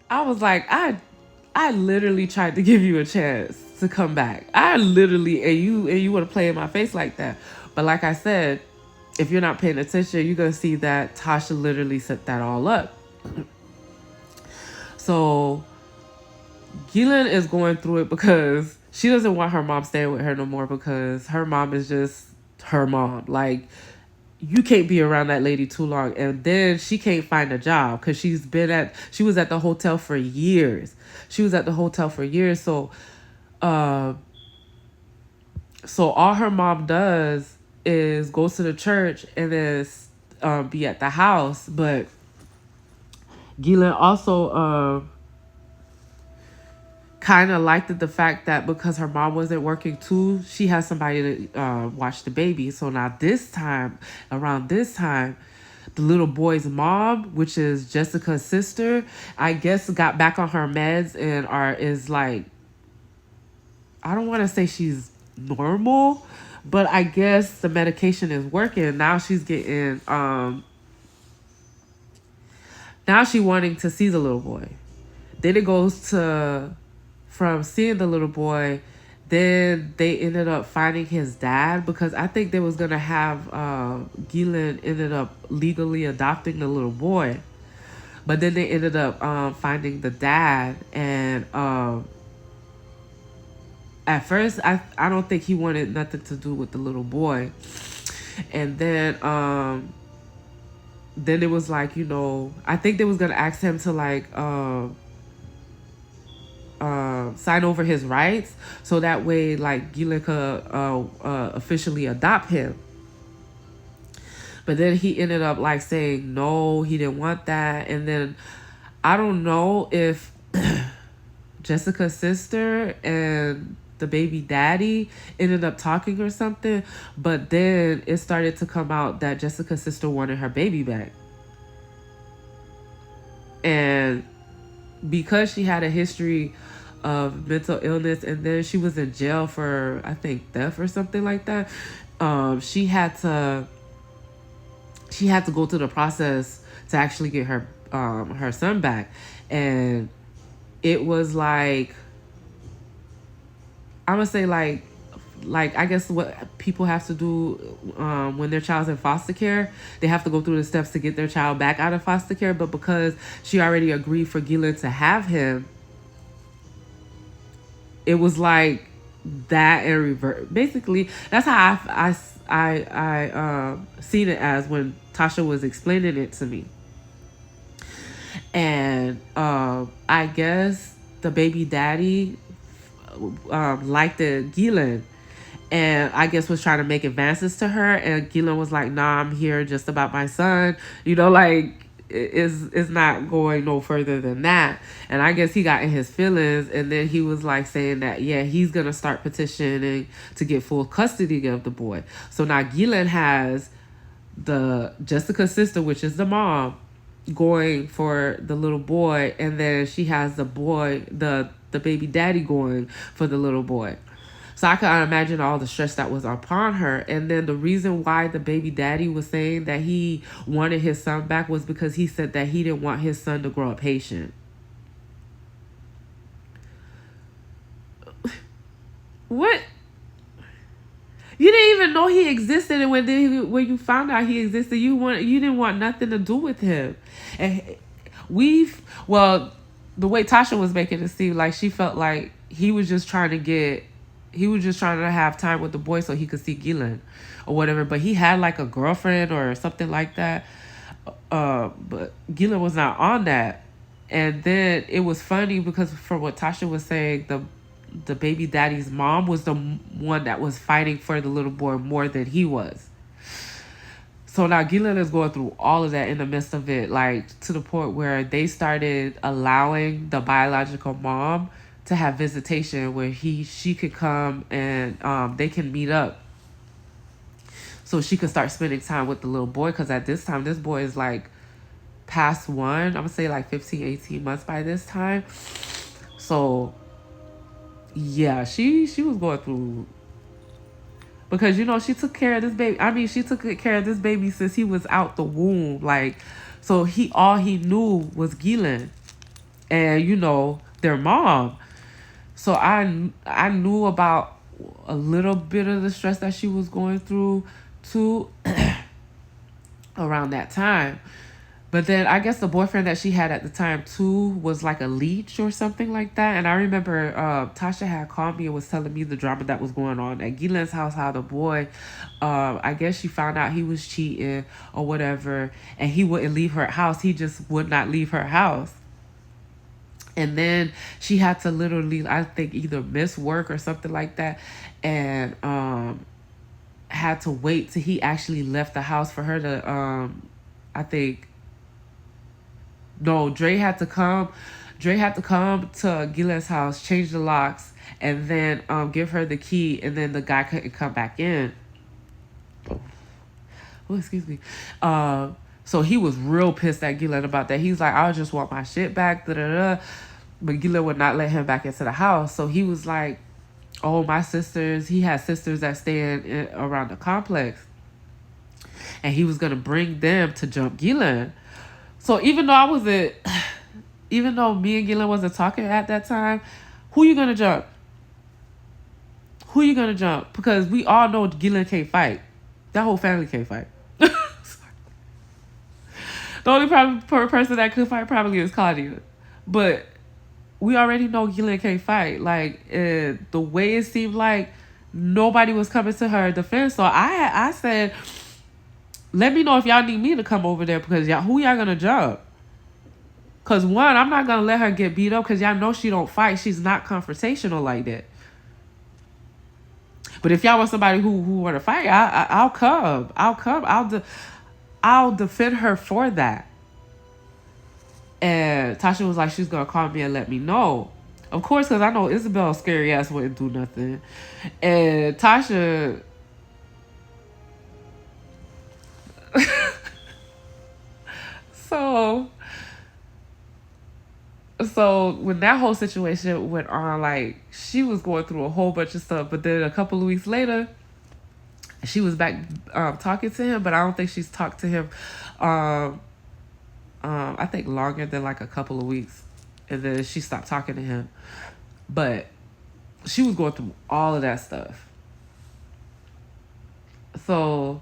I was like, I literally tried to give you a chance to come back. I literally, and you want to play in my face like that. But like I said, if you're not paying attention, you're gonna see that Tasha literally set that all up. So Gillian is going through it because she doesn't want her mom staying with her no more because her mom is just her mom. Like, you can't be around that lady too long, and then she can't find a job because she was at the hotel for years. She was at the hotel for years. Uh so all her mom does is go to the church and then be at the house. But Gillian also kind of liked the fact that because her mom wasn't working too, she has somebody to watch the baby. So now around this time, the little boy's mom, which is Jessica's sister, I guess got back on her meds and is like, I don't want to say she's normal, but I guess the medication is working. Now she's getting now she wanting to see the little boy. Then it goes to from seeing the little boy, then they ended up finding his dad because I think they was gonna have Gillian ended up legally adopting the little boy, but then they ended up finding the dad. And at first I don't think he wanted nothing to do with the little boy. And then it was like, I think they was gonna ask him to like sign over his rights so that way like Gillian could officially adopt him. But then he ended up like saying no, he didn't want that. And then I don't know if Jessica's sister and the baby daddy ended up talking or something, but then it started to come out that Jessica's sister wanted her baby back. And because she had a history of mental illness and then she was in jail for, I think, theft or something like that, she had to go through the process to actually get her son back. And it was like, I'm gonna say like I guess what people have to do when their child's in foster care, they have to go through the steps to get their child back out of foster care. But because she already agreed for Gillian to have him, it was like that in reverse. Basically, that's how I seen it as when Tasha was explaining it to me. And I guess the baby daddy liked the Gillian, and I guess was trying to make advances to her. And Gillian was like, "Nah, I'm here just about my son." Like it's not going no further than that. And I guess he got in his feelings, and then he was like saying that yeah, he's gonna start petitioning to get full custody of the boy. So now Gillian has the Jessica's sister, which is the mom, going for the little boy, and then she has the boy, the baby daddy, going for the little boy. So I can imagine all the stress that was upon her. And then the reason why the baby daddy was saying that he wanted his son back was because he said that he didn't want his son to grow up Haitian. What? You didn't even know he existed, and when you found out he existed, you didn't want nothing to do with him. And the way Tasha was making it seem like she felt like he was just trying to have time with the boy so he could see Gillian or whatever. But he had like a girlfriend or something like that. But Gillian was not on that. And then it was funny because from what Tasha was saying, the baby daddy's mom was the one that was fighting for the little boy more than he was. So now Gillian is going through all of that in the midst of it, like to the point where they started allowing the biological mom to have visitation where she could come and they can meet up so she could start spending time with the little boy. Because at this time, this boy is like past one, I'm gonna say like 15, 18 months by this time. So yeah, she was going through, because she took care of this baby. I mean, she took care of this baby since he was out the womb. Like, so all he knew was Gillian. and their mom. So I knew about a little bit of the stress that she was going through too around that time. But then I guess the boyfriend that she had at the time too was like a leech or something like that. And I remember Tasha had called me and was telling me the drama that was going on at Gilan's house, how the boy, I guess she found out he was cheating or whatever, and he wouldn't leave her house. He just would not leave her house. And then she had to literally, I think, either miss work or something like that, and had to wait till he actually left the house for her to, I think, no, Dre had to come. Dre had to come to Gila's house, change the locks, and then give her the key, and then the guy couldn't come back in. Oh, excuse me. So he was real pissed at Gila about that. He's like, I just want my shit back, da da da. But Gila would not let him back into the house. So he was like, oh, my sisters. He had sisters that stay around the complex, and he was gonna bring them to jump Gila. So even though even though me and Gila wasn't talking at that time, who you gonna jump? Who you gonna jump? Because we all know Gila can't fight. That whole family can't fight. The only person that could fight probably is Claudia. But we already know Gila can't fight. Like, the way it seemed like nobody was coming to her defense. So I said, let me know if y'all need me to come over there, because who y'all gonna jump? Because one, I'm not gonna let her get beat up, because y'all know she don't fight. She's not confrontational like that. But if y'all want somebody who want to fight, I'll come. I'll defend her for that. And Tasha was like, she's gonna call me and let me know. Of course, because I know Isabel's scary ass wouldn't do nothing. And Tasha, so when that whole situation went on, like, she was going through a whole bunch of stuff. But then a couple of weeks later, she was back talking to him. But I don't think she's talked to him, I think, longer than like a couple of weeks. And then she stopped talking to him. But she was going through all of that stuff. So